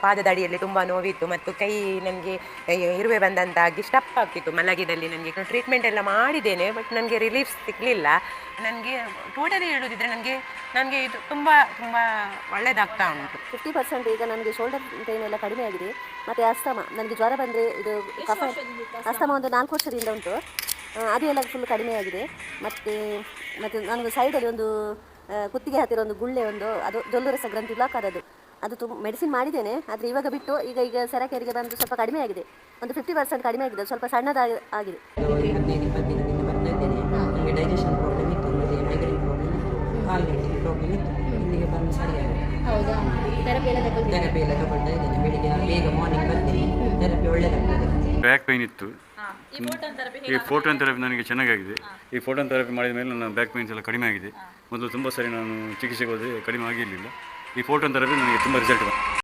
ಪಾದದ ಅಡಿಯಲ್ಲಿ ತುಂಬ ನೋವಿತ್ತು ಮತ್ತು ಕೈ ನನಗೆ ಇರುವೆ ಬಂದಂತಾಗಿ ಸ್ಟಪ್ ಆಗ್ತಿತ್ತು ಮಲಗಿದಲ್ಲಿ. ನನಗೆ ಟ್ರೀಟ್ಮೆಂಟ್ ಎಲ್ಲ ಮಾಡಿದ್ದೇನೆ, ಬಟ್ ನನಗೆ ರಿಲೀಫ್ ಸಿಗಲಿಲ್ಲ. ನನಗೆ ಟೋಟಲಿ ಹೇಳೋದಿದ್ರೆ ನನಗೆ ಇದು ತುಂಬ ತುಂಬ ಒಳ್ಳೆಯದಾಗ್ತಾ ಉಂಟು. 50% ಈಗ ನನಗೆ ಶೋಲ್ಡರ್ ಪೇನ್ ಎಲ್ಲ ಕಡಿಮೆ ಆಗಿದೆ. ಮತ್ತು ಅಸ್ತಮ, ನನಗೆ ಜ್ವರ ಬಂದರೆ ಇದು ಕಫ ಅಸ್ತಮ ಒಂದು 4 ವರ್ಷದಿಂದ ಉಂಟು. ಅದು ಎಲ್ಲ ಫುಲ್ ಕಡಿಮೆ ಆಗಿದೆ. ಮತ್ತು ನನಗೆ ಸೈಡಲ್ಲಿ ಒಂದು ಕುತ್ತಿಗೆ ಹತ್ತಿರ ಒಂದು ಗುಳ್ಳೆ ಅದು ಜೊಲ್ಲುರಸ ಗ್ರಂಥಿ ಬ್ಲಾಕ್ ಅದು ಮೆಡಿಸಿನ್ ಮಾಡಿದ್ದೇನೆ. ಆದರೆ ಇವಾಗ ಬಿಟ್ಟು ಈಗ ಸೆರಕೆರಿಗೆ ಬಂದು ಸ್ವಲ್ಪ ಕಡಿಮೆ ಆಗಿದೆ. ಒಂದು 50% ಕಡಿಮೆ ಆಗಿದೆ, ಸ್ವಲ್ಪ ಸಣ್ಣದಾಗಿದೆ. ನನಗೆ ಡೈಜೆಷನ್ ಪ್ರಾಬ್ಲಮ್ ಇತ್ತು, ಮತ್ತು ಮೈಗ್ರೇನ್ ಪ್ರಾಬ್ಲಮ್ ಇತ್ತು, ಕಾಲ್ಗಂಟಿಗೆ ಪ್ರಾಬ್ಲಮ್ ಇತ್ತು. ಇಲ್ಲಿಗೆ ಬಂದು ಸರಿಯಾಗಿದೆ. ಹೌದಾ? ಥೆರಪಿ ಎಲ್ಲ ತಗೊಳ್ತಾ ಇದ್ದೇನೆ. ಬೆಳಿಗ್ಗೆ ಬೇಗ ಮಾರ್ನಿಂಗ್ ಬರ್ತೀನಿ. ಥೆರಪಿ ಒಳ್ಳೆಯದಾಗ್ತದೆ. ಬ್ಯಾಕ್ ಪೈನ್ ಇತ್ತು. ಈ ಫೋಟೋನ್ ಥೆರಪಿ ನನಗೆ ಚೆನ್ನಾಗಿದೆ. ಈ ಫೋಟೋನ್ ಥೆರಪಿ ಮಾಡಿದ ಮೇಲೆ ನನ್ನ ಬ್ಯಾಕ್ ಪೈನ್ಸ್ ಎಲ್ಲ ಕಡಿಮೆ ಆಗಿದೆ. ಮೊದಲು ತುಂಬ ಸರಿ ನಾನು ಚಿಕಿತ್ಸೆಗೆ ಹೋದರೆ ಕಡಿಮೆ ಆಗಿರಲಿಲ್ಲ. ಈ ಫೋಟೋನ್ ಥೆರಪಿ ನನಗೆ ತುಂಬ ರಿಸಲ್ಟ್ ಬಂತು.